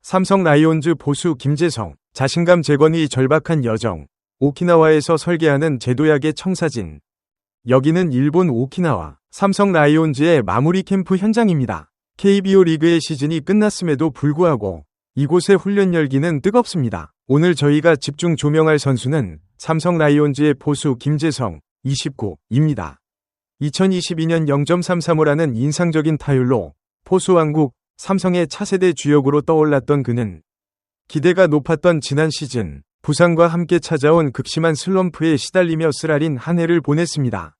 삼성 라이온즈 보수 김재성, 자신감 재건이 절박한 여정. 오키나와에서 설계하는 제도약의 청사진. 여기는 일본 오키나와 삼성 라이온즈의 마무리 캠프 현장입니다. KBO 리그의 시즌이 끝났음에도 불구하고 이곳의 훈련 열기는 뜨겁습니다. 오늘 저희가 집중 조명할 선수는 삼성 라이온즈의 포수 김재성, 29입니다. 2022년 0.335라는 인상적인 타율로 포수왕국 삼성의 차세대 주역으로 떠올랐던 그는 기대가 높았던 지난 시즌 부상과 함께 찾아온 극심한 슬럼프에 시달리며 쓰라린 한 해를 보냈습니다.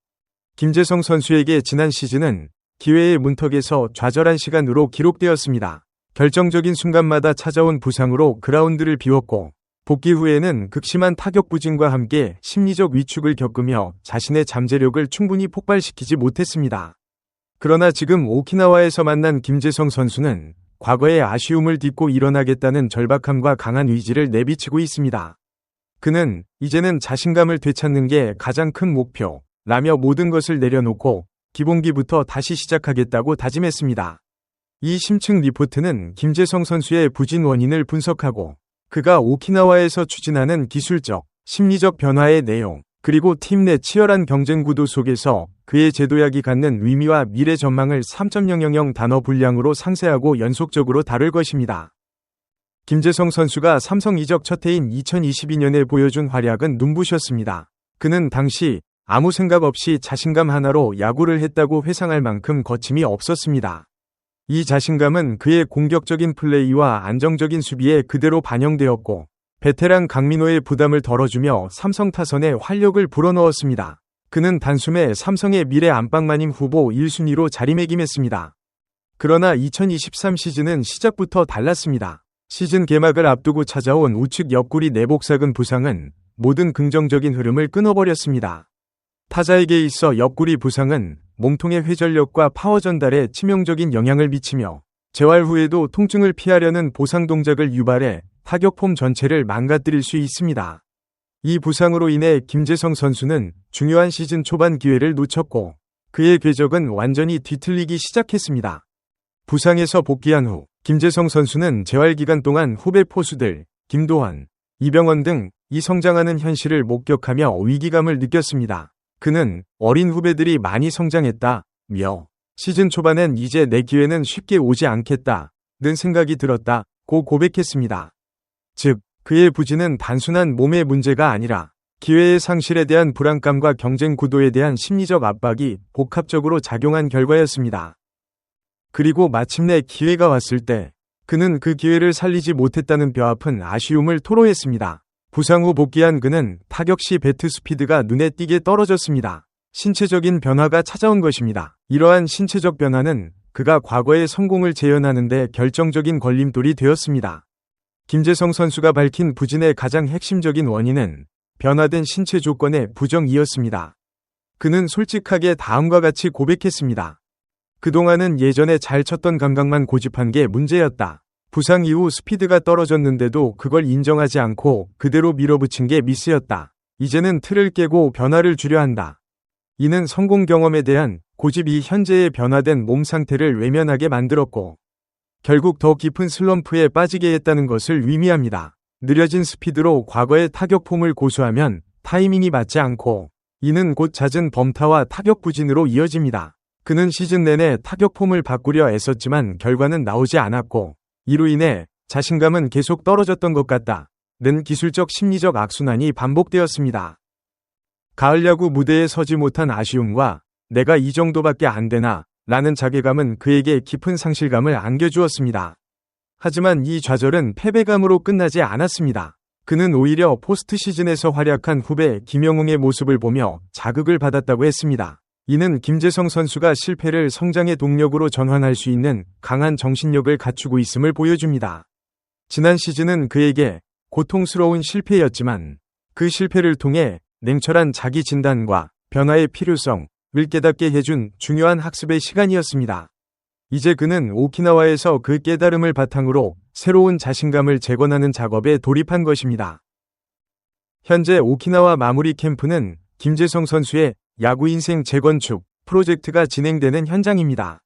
김재성 선수에게 지난 시즌은 기회의 문턱에서 좌절한 시간으로 기록되었습니다. 결정적인 순간마다 찾아온 부상으로 그라운드를 비웠고 복귀 후에는 극심한 타격 부진과 함께 심리적 위축을 겪으며 자신의 잠재력을 충분히 폭발시키지 못했습니다. 그러나 지금 오키나와에서 만난 김재성 선수는 과거의 아쉬움을 딛고 일어나겠다는 절박함과 강한 의지를 내비치고 있습니다. 그는 이제는 자신감을 되찾는 게 가장 큰 목표라며 모든 것을 내려놓고 기본기부터 다시 시작하겠다고 다짐했습니다. 이 심층 리포트는 김재성 선수의 부진 원인을 분석하고 그가 오키나와에서 추진하는 기술적, 심리적 변화의 내용, 그리고 팀 내 치열한 경쟁 구도 속에서 그의 제도약이 갖는 의미와 미래 전망을 3.000 단어 분량으로 상세하고 연속적으로 다룰 것입니다. 김재성 선수가 삼성 이적 첫 해인 2022년에 보여준 활약은 눈부셨습니다. 그는 당시 아무 생각 없이 자신감 하나로 야구를 했다고 회상할 만큼 거침이 없었습니다. 이 자신감은 그의 공격적인 플레이와 안정적인 수비에 그대로 반영되었고 베테랑 강민호의 부담을 덜어주며 삼성 타선에 활력을 불어넣었습니다. 그는 단숨에 삼성의 미래 안방마님 후보 1순위로 자리매김했습니다. 그러나 2023 시즌은 시작부터 달랐습니다. 시즌 개막을 앞두고 찾아온 우측 옆구리 내복사근 부상은 모든 긍정적인 흐름을 끊어버렸습니다. 타자에게 있어 옆구리 부상은 몸통의 회전력과 파워 전달에 치명적인 영향을 미치며 재활 후에도 통증을 피하려는 보상 동작을 유발해 타격 폼 전체를 망가뜨릴 수 있습니다. 이 부상으로 인해 김재성 선수는 중요한 시즌 초반 기회를 놓쳤고 그의 궤적은 완전히 뒤틀리기 시작했습니다. 부상에서 복귀한 후 김재성 선수는 재활 기간 동안 후배 포수들 김도환, 이병헌 등 이 성장하는 현실을 목격하며 위기감을 느꼈습니다. 그는 어린 후배들이 많이 성장했다며 시즌 초반엔 이제 내 기회는 쉽게 오지 않겠다는 생각이 들었다고 고백했습니다. 즉, 그의 부진은 단순한 몸의 문제가 아니라 기회의 상실에 대한 불안감과 경쟁 구도에 대한 심리적 압박이 복합적으로 작용한 결과였습니다. 그리고 마침내 기회가 왔을 때 그는 그 기회를 살리지 못했다는 뼈아픈 아쉬움을 토로했습니다. 부상 후 복귀한 그는 타격 시 배트 스피드가 눈에 띄게 떨어졌습니다. 신체적인 변화가 찾아온 것입니다. 이러한 신체적 변화는 그가 과거의 성공을 재현하는 데 결정적인 걸림돌이 되었습니다. 김재성 선수가 밝힌 부진의 가장 핵심적인 원인은 변화된 신체 조건의 부정이었습니다. 그는 솔직하게 다음과 같이 고백했습니다. 그동안은 예전에 잘 쳤던 감각만 고집한 게 문제였다. 부상 이후 스피드가 떨어졌는데도 그걸 인정하지 않고 그대로 밀어붙인 게 미스였다. 이제는 틀을 깨고 변화를 주려 한다. 이는 성공 경험에 대한 고집이 현재의 변화된 몸 상태를 외면하게 만들었고 결국 더 깊은 슬럼프에 빠지게 했다는 것을 의미합니다. 느려진 스피드로 과거의 타격 폼을 고수하면 타이밍이 맞지 않고 이는 곧 잦은 범타와 타격 부진으로 이어집니다. 그는 시즌 내내 타격 폼을 바꾸려 애썼지만 결과는 나오지 않았고 이로 인해 자신감은 계속 떨어졌던 것 같다는 기술적 심리적 악순환이 반복되었습니다. 가을 야구 무대에 서지 못한 아쉬움과 내가 이 정도밖에 안 되나 라는 자괴감은 그에게 깊은 상실감을 안겨주었습니다. 하지만 이 좌절은 패배감으로 끝나지 않았습니다. 그는 오히려 포스트 시즌에서 활약한 후배 김영웅의 모습을 보며 자극을 받았다고 했습니다. 이는 김재성 선수가 실패를 성장의 동력으로 전환할 수 있는 강한 정신력을 갖추고 있음을 보여줍니다. 지난 시즌은 그에게 고통스러운 실패였지만 그 실패를 통해 냉철한 자기 진단과 변화의 필요성을 깨닫게 해준 중요한 학습의 시간이었습니다. 이제 그는 오키나와에서 그 깨달음을 바탕으로 새로운 자신감을 재건하는 작업에 돌입한 것입니다. 현재 오키나와 마무리 캠프는 김재성 선수의 야구 인생 재건축 프로젝트가 진행되는 현장입니다.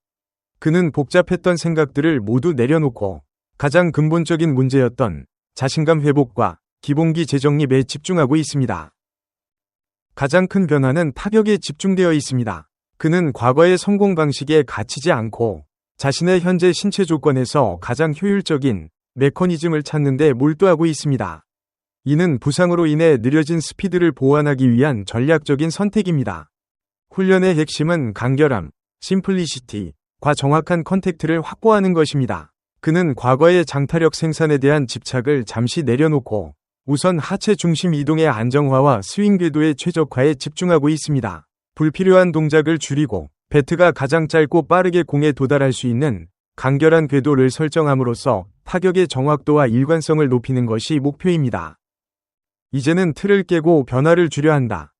그는 복잡했던 생각들을 모두 내려놓고 가장 근본적인 문제였던 자신감 회복과 기본기 재정립에 집중하고 있습니다. 가장 큰 변화는 타격에 집중되어 있습니다. 그는 과거의 성공 방식에 갇히지 않고 자신의 현재 신체 조건에서 가장 효율적인 메커니즘을 찾는 데 몰두하고 있습니다. 이는 부상으로 인해 느려진 스피드를 보완하기 위한 전략적인 선택입니다. 훈련의 핵심은 간결함, 심플리시티과 정확한 컨택트를 확보하는 것입니다. 그는 과거의 장타력 생산에 대한 집착을 잠시 내려놓고 우선 하체 중심 이동의 안정화와 스윙 궤도의 최적화에 집중하고 있습니다. 불필요한 동작을 줄이고 배트가 가장 짧고 빠르게 공에 도달할 수 있는 간결한 궤도를 설정함으로써 타격의 정확도와 일관성을 높이는 것이 목표입니다. 이제는 틀을 깨고 변화를 주려 한다.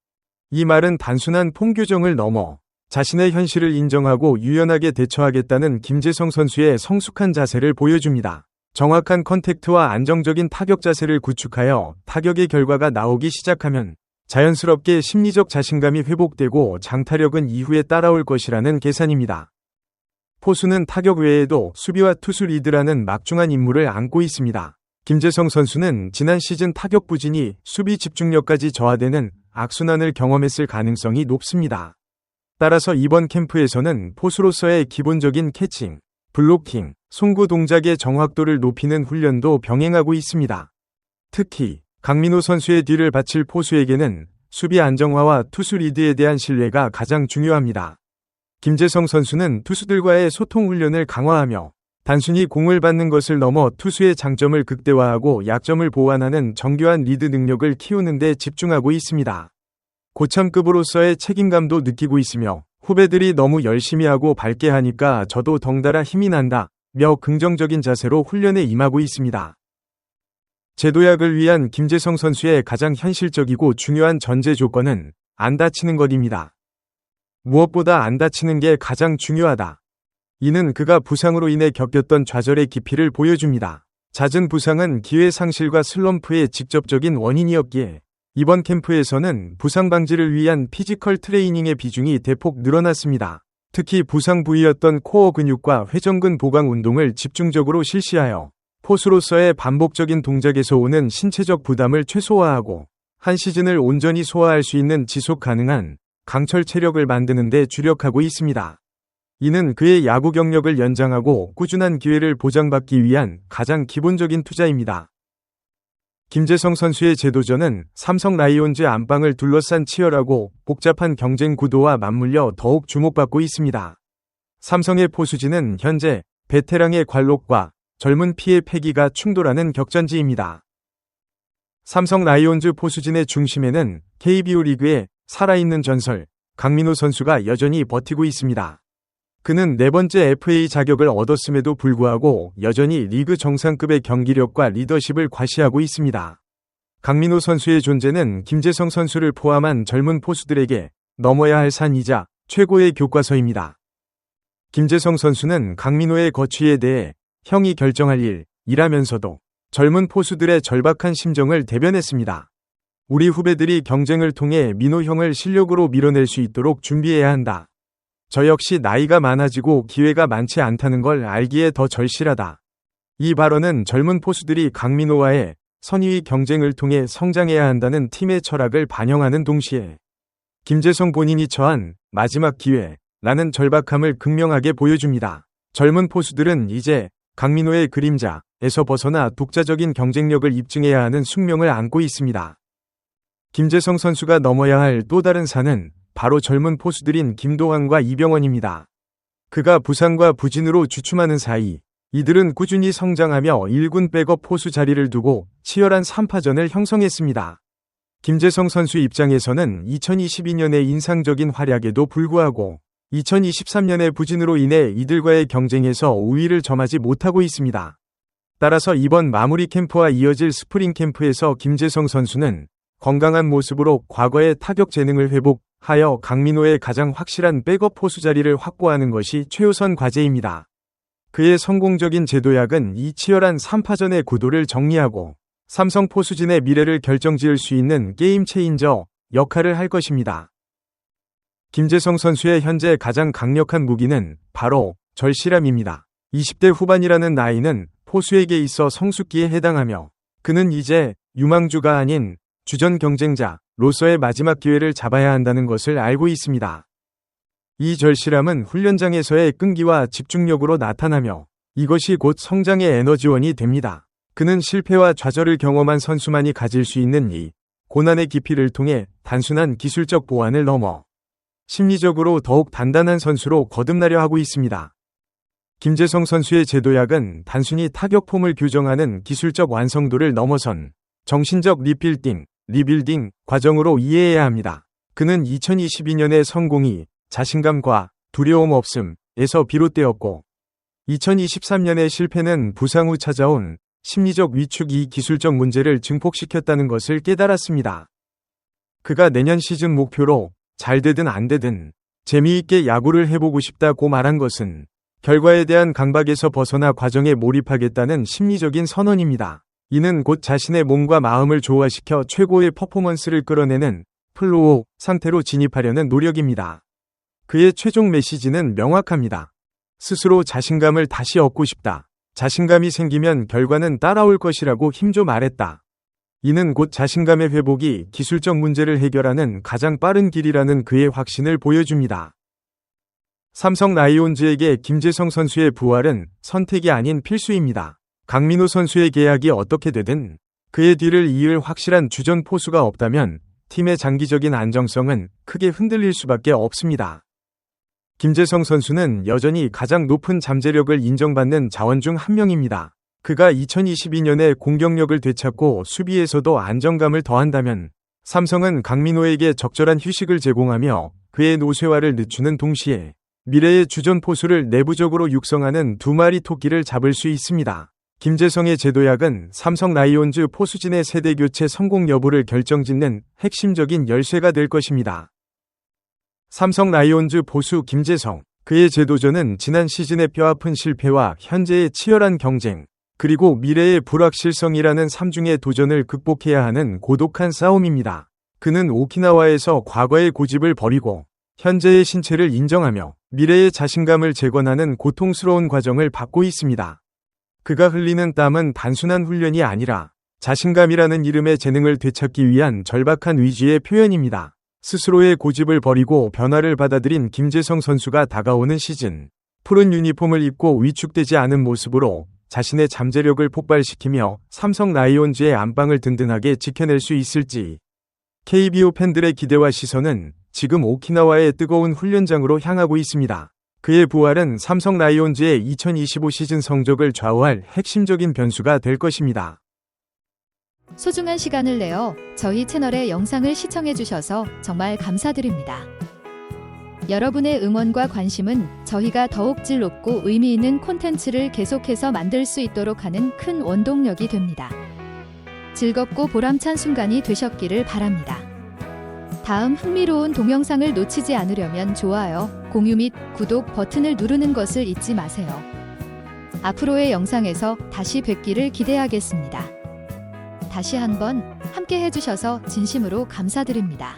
이 말은 단순한 폼 교정을 넘어 자신의 현실을 인정하고 유연하게 대처하겠다는 김재성 선수의 성숙한 자세를 보여줍니다. 정확한 컨택트와 안정적인 타격 자세를 구축하여 타격의 결과가 나오기 시작하면 자연스럽게 심리적 자신감이 회복되고 장타력은 이후에 따라올 것이라는 계산입니다. 포수는 타격 외에도 수비와 투수 리드라는 막중한 임무를 안고 있습니다. 김재성 선수는 지난 시즌 타격 부진이 수비 집중력까지 저하되는 악순환을 경험했을 가능성이 높습니다. 따라서 이번 캠프에서는 포수로서의 기본적인 캐칭, 블로킹, 송구 동작의 정확도를 높이는 훈련도 병행하고 있습니다. 특히 강민호 선수의 뒤를 바칠 포수에게는 수비 안정화와 투수 리드에 대한 신뢰가 가장 중요합니다. 김재성 선수는 투수들과의 소통 훈련을 강화하며 단순히 공을 받는 것을 넘어 투수의 장점을 극대화하고 약점을 보완하는 정교한 리드 능력을 키우는 데 집중하고 있습니다. 고참급으로서의 책임감도 느끼고 있으며 후배들이 너무 열심히 하고 밝게 하니까 저도 덩달아 힘이 난다 며 긍정적인 자세로 훈련에 임하고 있습니다. 재도약을 위한 김재성 선수의 가장 현실적이고 중요한 전제 조건은 안 다치는 것입니다. 무엇보다 안 다치는 게 가장 중요하다. 이는 그가 부상으로 인해 겪었던 좌절의 깊이를 보여줍니다. 잦은 부상은 기회 상실과 슬럼프의 직접적인 원인이었기에 이번 캠프에서는 부상 방지를 위한 피지컬 트레이닝의 비중이 대폭 늘어났습니다. 특히 부상 부위였던 코어 근육과 회전근 보강 운동을 집중적으로 실시하여 포수로서의 반복적인 동작에서 오는 신체적 부담을 최소화하고 한 시즌을 온전히 소화할 수 있는 지속 가능한 강철 체력을 만드는 데 주력하고 있습니다. 이는 그의 야구 경력을 연장하고 꾸준한 기회를 보장받기 위한 가장 기본적인 투자입니다. 김재성 선수의 재도전은 삼성 라이온즈 안방을 둘러싼 치열하고 복잡한 경쟁 구도와 맞물려 더욱 주목받고 있습니다. 삼성의 포수진은 현재 베테랑의 관록과 젊은 피의 패기가 충돌하는 격전지입니다. 삼성 라이온즈 포수진의 중심에는 KBO 리그의 살아있는 전설 강민호 선수가 여전히 버티고 있습니다. 그는 4번째 FA 자격을 얻었음에도 불구하고 여전히 리그 정상급의 경기력과 리더십을 과시하고 있습니다. 강민호 선수의 존재는 김재성 선수를 포함한 젊은 포수들에게 넘어야 할 산이자 최고의 교과서입니다. 김재성 선수는 강민호의 거취에 대해 형이 결정할 일이라면서도 젊은 포수들의 절박한 심정을 대변했습니다. 우리 후배들이 경쟁을 통해 민호 형을 실력으로 밀어낼 수 있도록 준비해야 한다. 저 역시 나이가 많아지고 기회가 많지 않다는 걸 알기에 더 절실하다. 이 발언은 젊은 포수들이 강민호와의 선의의 경쟁을 통해 성장해야 한다는 팀의 철학을 반영하는 동시에 김재성 본인이 처한 마지막 기회라는 절박함을 극명하게 보여줍니다. 젊은 포수들은 이제 강민호의 그림자에서 벗어나 독자적인 경쟁력을 입증해야 하는 숙명을 안고 있습니다. 김재성 선수가 넘어야 할 또 다른 산은 바로 젊은 포수들인 김도환과 이병헌입니다. 그가 부상과 부진으로 주춤하는 사이 이들은 꾸준히 성장하며 1군 백업 포수 자리를 두고 치열한 3파전을 형성했습니다. 김재성 선수 입장에서는 2022년의 인상적인 활약에도 불구하고 2023년의 부진으로 인해 이들과의 경쟁에서 우위를 점하지 못하고 있습니다. 따라서 이번 마무리 캠프와 이어질 스프링 캠프에서 김재성 선수는 건강한 모습으로 과거의 타격 재능을 회복하여 강민호의 가장 확실한 백업 포수 자리를 확보하는 것이 최우선 과제입니다. 그의 성공적인 재도약은 이 치열한 3파전의 구도를 정리하고 삼성 포수진의 미래를 결정지을 수 있는 게임 체인저 역할을 할 것입니다. 김재성 선수의 현재 가장 강력한 무기는 바로 절실함입니다. 20대 후반이라는 나이는 포수에게 있어 성숙기에 해당하며 그는 이제 유망주가 아닌 주전 경쟁자로서의 마지막 기회를 잡아야 한다는 것을 알고 있습니다. 이 절실함은 훈련장에서의 끈기와 집중력으로 나타나며 이것이 곧 성장의 에너지원이 됩니다. 그는 실패와 좌절을 경험한 선수만이 가질 수 있는 이 고난의 깊이를 통해 단순한 기술적 보완을 넘어 심리적으로 더욱 단단한 선수로 거듭나려 하고 있습니다. 김재성 선수의 제도약은 단순히 타격 폼을 교정하는 기술적 완성도를 넘어선 정신적 리빌딩 과정으로 이해해야 합니다. 그는 2022년의 성공이 자신감과 두려움 없음에서 비롯되었고 2023년의 실패는 부상 후 찾아온 심리적 위축이 기술적 문제를 증폭시켰다는 것을 깨달았습니다. 그가 내년 시즌 목표로 잘 되든 안 되든 재미있게 야구를 해보고 싶다고 말한 것은 결과에 대한 강박에서 벗어나 과정에 몰입하겠다는 심리적인 선언입니다. 이는 곧 자신의 몸과 마음을 조화시켜 최고의 퍼포먼스를 끌어내는 플로우 상태로 진입하려는 노력입니다. 그의 최종 메시지는 명확합니다. 스스로 자신감을 다시 얻고 싶다. 자신감이 생기면 결과는 따라올 것이라고 힘줘 말했다. 이는 곧 자신감의 회복이 기술적 문제를 해결하는 가장 빠른 길이라는 그의 확신을 보여줍니다. 삼성 라이온즈에게 김재성 선수의 부활은 선택이 아닌 필수입니다. 강민호 선수의 계약이 어떻게 되든 그의 뒤를 이을 확실한 주전 포수가 없다면 팀의 장기적인 안정성은 크게 흔들릴 수밖에 없습니다. 김재성 선수는 여전히 가장 높은 잠재력을 인정받는 자원 중 한 명입니다. 그가 2022년에 공격력을 되찾고 수비에서도 안정감을 더한다면 삼성은 강민호에게 적절한 휴식을 제공하며 그의 노쇠화를 늦추는 동시에 미래의 주전 포수를 내부적으로 육성하는 두 마리 토끼를 잡을 수 있습니다. 김재성의 제도약은 삼성 라이온즈 포수진의 세대 교체 성공 여부를 결정짓는 핵심적인 열쇠가 될 것입니다. 삼성 라이온즈 보수 김재성, 그의 제도전은 지난 시즌의 뼈아픈 실패와 현재의 치열한 경쟁, 그리고 미래의 불확실성이라는 삼중의 도전을 극복해야 하는 고독한 싸움입니다. 그는 오키나와에서 과거의 고집을 버리고 현재의 신체를 인정하며 미래의 자신감을 재건하는 고통스러운 과정을 밟고 있습니다. 그가 흘리는 땀은 단순한 훈련이 아니라 자신감이라는 이름의 재능을 되찾기 위한 절박한 의지의 표현입니다. 스스로의 고집을 버리고 변화를 받아들인 김재성 선수가 다가오는 시즌, 푸른 유니폼을 입고 위축되지 않은 모습으로 자신의 잠재력을 폭발시키며 삼성 라이온즈의 안방을 든든하게 지켜낼 수 있을지, KBO 팬들의 기대와 시선은 지금 오키나와의 뜨거운 훈련장으로 향하고 있습니다. 그의 부활은 삼성 라이온즈의 2025 시즌 성적을 좌우할 핵심적인 변수가 될 것입니다. 소중한 시간을 내어 저희 채널의 영상을 시청해주셔서 정말 감사드립니다. 여러분의 응원과 관심은 저희가 더욱 질 높고 의미 있는 콘텐츠를 계속해서 만들 수 있도록 하는 큰 원동력이 됩니다. 즐겁고 보람찬 순간이 되셨기를 바랍니다. 다음 흥미로운 동영상을 놓치지 않으려면 좋아요, 공유 및 구독 버튼을 누르는 것을 잊지 마세요. 앞으로의 영상에서 다시 뵙기를 기대하겠습니다. 다시 한번 함께 해주셔서 진심으로 감사드립니다.